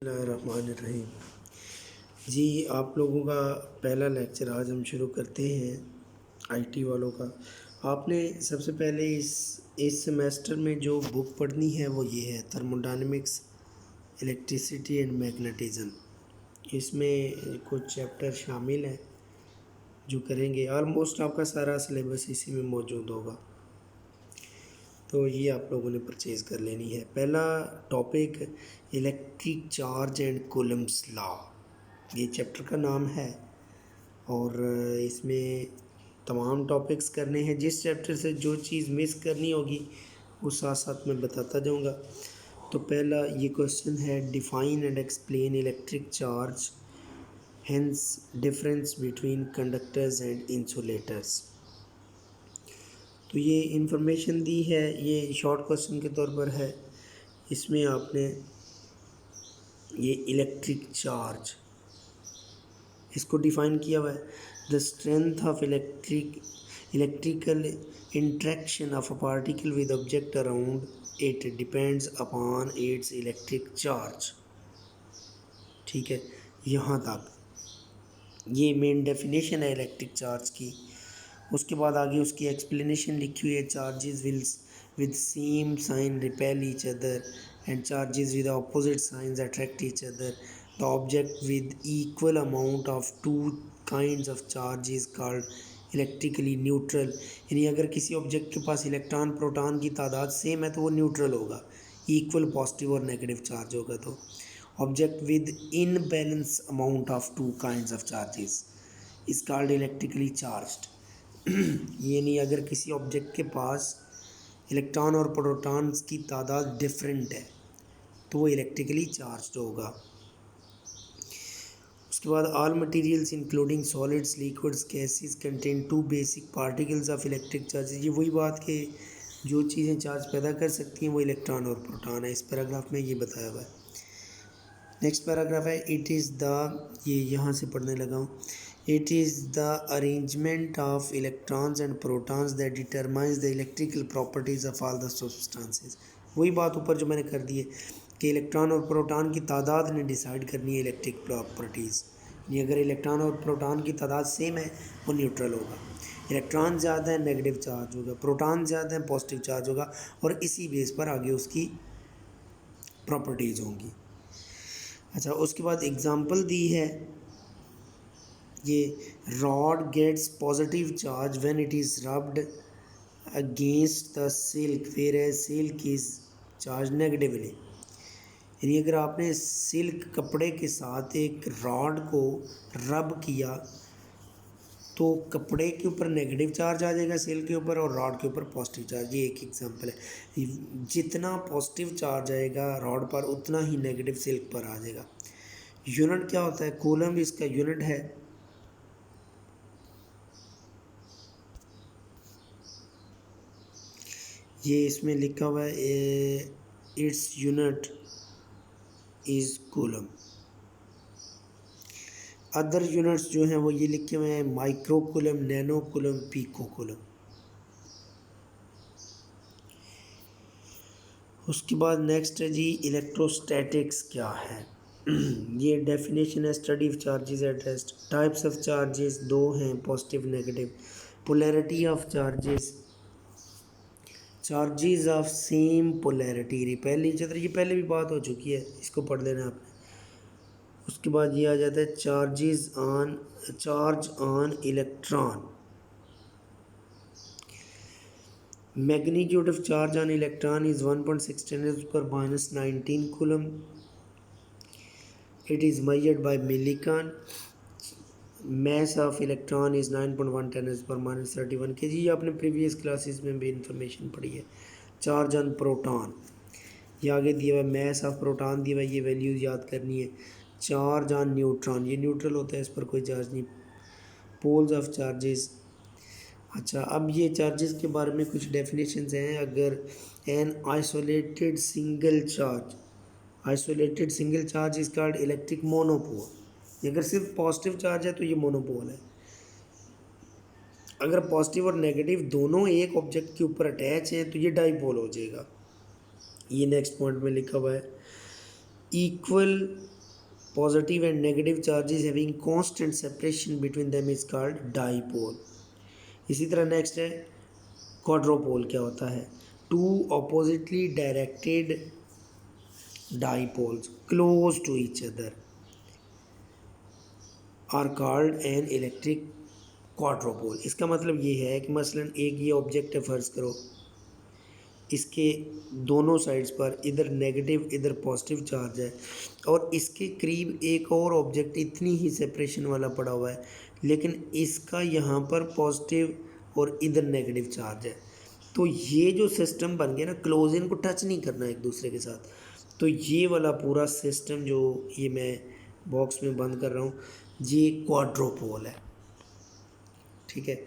बिस्मिल्लाहिर्रहमानिर्रहीम। जी, आप लोगों का पहला लेक्चर आज हम शुरू करते हैं आईटी वालों का। आपने सबसे पहले इस सेमेस्टर में जो बुक पढ़नी है वो ये है, थर्मोडायनेमिक्स, इलेक्ट्रिसिटी एंड मैग्नेटिज्म। इसमें कुछ चैप्टर शामिल हैं जो करेंगे। ऑलमोस्ट आपका सारा सिलेबस इसी में मौजूद होगा, तो ये आप लोगों ने परचेज़ कर लेनी है। पहला topic electric charge and Coulomb's law, ये चैप्टर का नाम है। और इसमें तमाम टॉपिक्स करने हैं। जिस चैप्टर से जो चीज़ मिस करनी होगी वो साथ साथ मैं बताता जाऊंगा। तो पहला ये क्वेश्चन है, define and explain electric charge, hence difference between conductors and insulators. तो ये इंफॉर्मेशन दी है, ये शॉर्ट क्वेश्चन के तौर पर है। इसमें आपने ये इलेक्ट्रिक चार्ज इसको डिफ़ाइन किया हुआ है। The strength of electrical interaction of a particle with object around it depends upon its electric charge. ठीक है, यहाँ तक ये मेन डेफिनेशन है इलेक्ट्रिक चार्ज की। उसके बाद आगे उसकी एक्सप्लेनेशन लिखी हुई है। Charges with same sign repel each other and charges with opposite signs attract each other. The object with equal amount of two kinds of charge is called electrically neutral. यानी अगर किसी ऑब्जेक्ट के पास electron proton की तादाद same है तो वो neutral होगा, इक्वल पॉजिटिव और नेगेटिव चार्ज होगा। तो object with imbalance amount of two kinds of charges is called electrically charged. ये नहीं, अगर किसी ऑब्जेक्ट के पास इलेक्ट्रॉन और प्रोटॉन्स की तादाद डिफरेंट है तो वो इलेक्ट्रिकली चार्ज्ड होगा। उसके बाद all materials including solids, liquids, gases contain two basic particles of electric charges. ये वही बात कि जो चीज़ें चार्ज पैदा कर सकती हैं वो इलेक्ट्रॉन और प्रोटॉन है। इस पैराग्राफ में ये बताया हुआ है। नेक्स्ट पैराग्राफ है, इट इज़ द, ये यहाँ से पढ़ने लगा हूँ। It is the arrangement of electrons and protons that determines the electrical properties of all the substances। वही बात ऊपर जो मैंने कर दी है कि इलेक्ट्रॉन और प्रोटॉन की तादाद ने डिसाइड करनी है इलेक्ट्रिक प्रॉपर्टीज़। यानी अगर इलेक्ट्रॉन और प्रोटॉन की तादाद सेम है वो न्यूट्रल होगा, इलेक्ट्रॉन ज़्यादा है नेगेटिव चार्ज होगा, प्रोटॉन ज़्यादा है पॉजिटिव चार्ज होगा, और इसी बेस पर आगे उसकी प्रॉपर्टीज़ होंगी। अच्छा, उसके बाद एग्ज़ाम्पल दी है, ये rod gets positive charge when it is rubbed against the silk where silk is charge negatively. यानी अगर आपने सिल्क कपड़े के साथ एक रॉड को रब किया तो कपड़े के ऊपर नेगेटिव चार्ज आ जाएगा सिल्क के ऊपर, और रॉड के ऊपर पॉजिटिव चार्ज। ये एक एग्जांपल है। जितना पॉजिटिव चार्ज आएगा रॉड पर उतना ही नेगेटिव सिल्क पर आ जाएगा। यूनिट क्या होता है? कूलम इसका यूनिट है। ये इसमें लिखा हुआ है, its unit is coulomb. Other units जो हैं वो ये लिखे हुए हैं, micro coulomb, nano coulomb, pico coulomb. उसके बाद नेक्स्ट है जी, इलेक्ट्रोस्टैटिक्स क्या है। ये डेफिनेशन है, study of charges at rest. Types of charges दो हैं, positive negative. Polarity of charges, charges of same polarity repel each other. ये पहले भी बात हो चुकी है, इसको पढ़ लेना आपने। उसके बाद ये आ जाता है charge on electron. Magnitude of charge on electron is 1.6 × 10⁻⁹ coulomb. It is measured by millikan। mass of electron is 9.1 10⁻31 kg। ये आपने प्रीवियस क्लासेस में भी इंफॉर्मेशन पढ़ी है। चार्ज ऑन प्रोटॉन, ये आगे दिया हुआ, मैस ऑफ प्रोटॉन दिया हुआ, ये वैल्यूज़ याद करनी है। चार्ज ऑन न्यूट्रॉन, ये न्यूट्रल होता है, इस पर कोई चार्ज नहीं। Poles of charges. अच्छा, अब ये चार्जेस के बारे में कुछ डेफिनेशंस हैं। अगर an isolated single charge is called electric monopole. अगर सिर्फ पॉजिटिव चार्ज है तो ये मोनोपोल है। अगर पॉजिटिव और नेगेटिव दोनों एक ऑब्जेक्ट के ऊपर अटैच हैं तो ये डाइपोल हो जाएगा। ये नेक्स्ट पॉइंट में लिखा हुआ है। Equal positive and negative charges having constant separation between them is called dipole. इसी तरह नेक्स्ट है क्वाड्रोपोल। क्या होता है? Two oppositely directed dipoles close to each other are called an electric quadrupole. इसका मतलब ये है कि मसलन एक ये ऑब्जेक्ट है, फ़र्ज़ करो इसके दोनों साइड्स पर इधर नेगेटिव इधर पॉजिटिव चार्ज है और इसके करीब एक और ऑब्जेक्ट इतनी ही सेपरेशन वाला पड़ा हुआ है, लेकिन इसका यहाँ पर पॉजिटिव और इधर नेगेटिव चार्ज है। तो ये जो सिस्टम बन गया ना, क्लोज, इनको टच नहीं करना एक दूसरे के साथ। तो ये वाला पूरा सिस्टम जो ये मैं बॉक्स में बंद कर रहा हूँ, ये क्वाड्रोपोल है। ठीक है।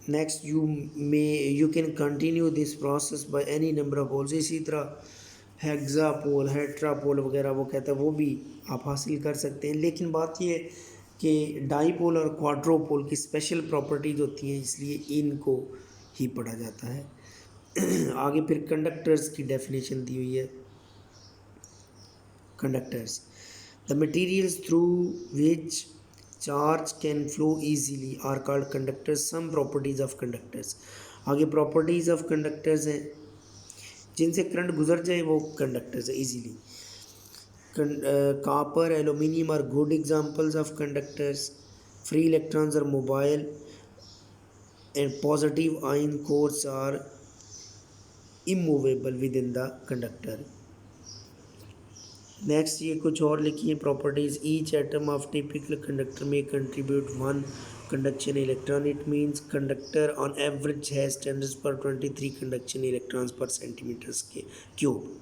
Next you can continue this process by any number of poles. इसी तरह हेक्सापोल, हेट्रापोल वगैरह वो कहता है, वो भी आप हासिल कर सकते हैं। लेकिन बात ये है कि डाईपोल और क्वाड्रोपोल की स्पेशल प्रॉपर्टीज होती हैं, इसलिए इनको ही पढ़ा जाता है। आगे फिर कंडक्टर्स की डेफिनेशन दी हुई है। Conductors, the materials through which charge can flow easily are called conductors. Some properties of conductors. आगे प्रॉपर्टीज़ ऑफ कंडक्टर्स हैं, जिनसे करंट गुजर जाए वो कंडक्टर्स है easily. Copper, aluminium are good examples of conductors. Free electrons are mobile and positive ion cores are immovable with in the conductor. Next ये कुछ और लिखी है properties. Each atom of typical conductor में contribute one conduction electron. It means conductor on average has standards पर 23 conduction electrons पर centimetres के cube.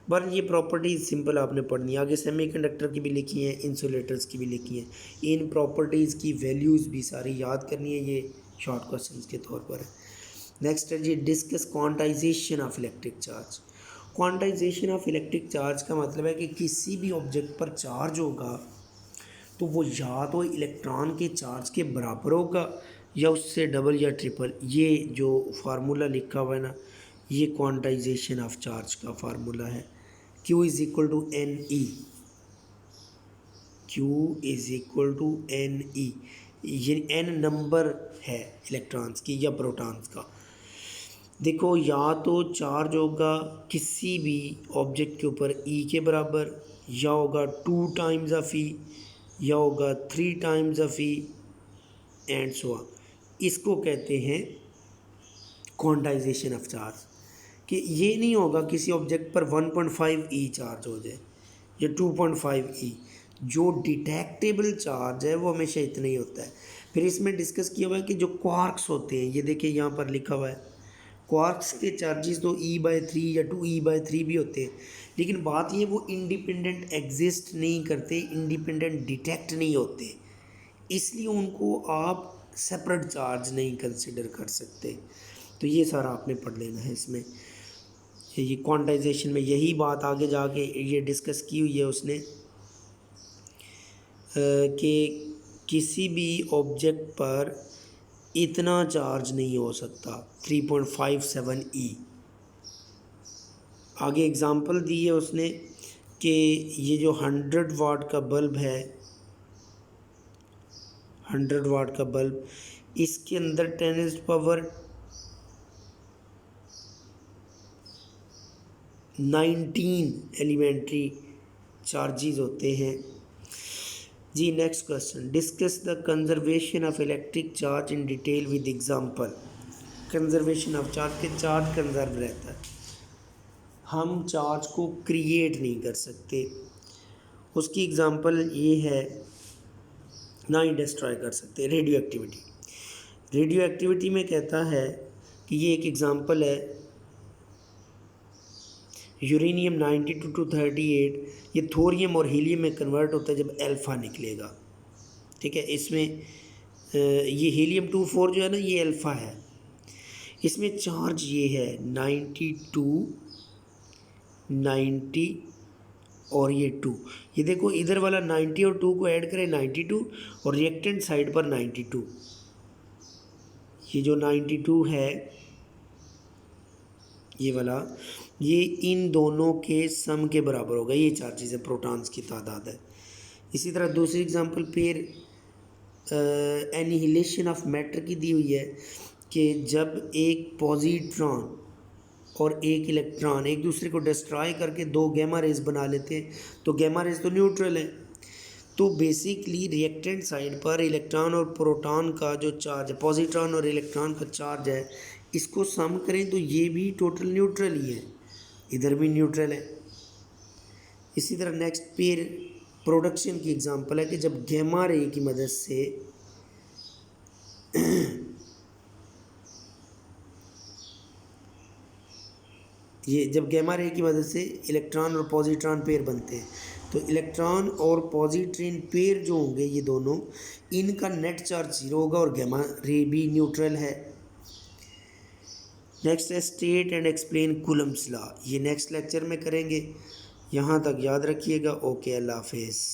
पर ये प्रॉपर्टीज़ सिंपल आपने पढ़नी है। आगे सेमीकंडक्टर की भी लिखी हैं, इंसुलेटर्स की भी लिखी हैं। इन प्रॉपर्टीज़ की वैल्यूज़ भी सारी याद करनी है, ये शॉर्ट क्वेश्चन के तौर पर है। नेक्स्ट है जी discuss quantization of electric charge. Quantization of electric charge का मतलब है कि किसी भी ऑब्जेक्ट पर चार्ज होगा तो वो या तो इलेक्ट्रॉन के चार्ज के बराबर होगा या उससे डबल या ट्रिपल। ये जो फार्मूला लिखा हुआ है ना, ये क्वांटाइजेशन ऑफ चार्ज का फार्मूला है। Q is equal to n e. Q is equal to n e. ये एन नंबर है इलेक्ट्रॉन्स की या प्रोटॉन्स का। देखो, या तो चार्ज होगा किसी भी ऑब्जेक्ट के ऊपर ई के बराबर, या होगा 2 टाइम्स ऑफ ई, या होगा 3 times of E and so on. इसको कहते हैं क्वांटाइजेशन ऑफ चार्ज। कि ये नहीं होगा किसी ऑब्जेक्ट पर 1.5 ई चार्ज हो जाए या 2.5 ई। जो डिटेक्टेबल चार्ज है वो हमेशा इतना ही होता है। फिर इसमें डिस्कस किया हुआ है कि जो क्वार्क्स होते हैं, ये देखिए यहाँ पर लिखा हुआ है, क्वार्क्स के चार्जेस तो E/3 या 2E/3 भी होते हैं, लेकिन बात ये वो इंडिपेंडेंट एग्जिस्ट नहीं करते, इंडिपेंडेंट डिटेक्ट नहीं होते, इसलिए उनको आप सेपरेट चार्ज नहीं कंसिडर कर सकते। तो ये सारा आपने पढ़ लेना है इसमें। ये क्वांटाइजेशन में यही बात आगे जाके ये डिस्कस की हुई है उसने कि किसी भी ऑब्जेक्ट पर इतना चार्ज नहीं हो सकता 3.57 ई। आगे एग्ज़ाम्पल दी है उसने कि ये जो 100 वाट का बल्ब है, 100 वाट का बल्ब, इसके अंदर 10⁻19 एलिमेंट्री चार्जेस होते हैं जी। Next question, discuss the conservation of electric charge in detail with example. Conservation of charge के चार्ज कंजर्व रहता है, हम चार्ज को क्रिएट नहीं कर सकते। उसकी एग्जांपल ये है, ना ही डिस्ट्रॉय कर सकते। रेडियो एक्टिविटी, रेडियो एक्टिविटी में कहता है कि ये एक एग्जांपल है, यूरेनियम 92 to 38 ये थोरियम और हीलियम में कन्वर्ट होता है जब अल्फ़ा निकलेगा। ठीक है, इसमें ये हीलियम 24 जो है ना, ये अल्फ़ा है। इसमें चार्ज ये है 92, 90 और ये 2। ये देखो, इधर वाला 90 और 2 को ऐड करें 92, और रिएक्टेंट साइड पर 92। ये जो 92 है ये वाला, ये इन दोनों के सम के बराबर होगा। ये चार्जेस है, प्रोटॉन्स की तादाद है। इसी तरह दूसरी example pair annihilation of matter की दी हुई है कि जब एक पॉजिट्रॉन और एक इलेक्ट्रॉन एक दूसरे को डिस्ट्रॉय करके दो गैमा रेज बना लेते हैं, तो गैमा रेज तो न्यूट्रल है, तो बेसिकली रिएक्टेंट साइड पर इलेक्ट्रॉन और प्रोटॉन का जो चार्ज है, पॉजिट्रॉन और इलेक्ट्रॉन का चार्ज है, इसको सम करें तो ये भी टोटल न्यूट्रल ही है, इधर भी न्यूट्रल है। इसी तरह नेक्स्ट पेयर प्रोडक्शन की एग्जांपल है कि जब गैमा रे की मदद से ये जब गैमा रे की मदद से इलेक्ट्रॉन और पॉजिट्रॉन पेयर बनते हैं, तो इलेक्ट्रॉन और पॉजिट्रॉन पेयर जो होंगे ये दोनों, इनका नेट चार्ज जीरो होगा और गैमा रे भी न्यूट्रल है। नेक्स्ट है state and explain Coulomb's law, ये नेक्स्ट लेक्चर में करेंगे। यहाँ तक याद रखिएगा। ओके, अल्लाह हाफिज़।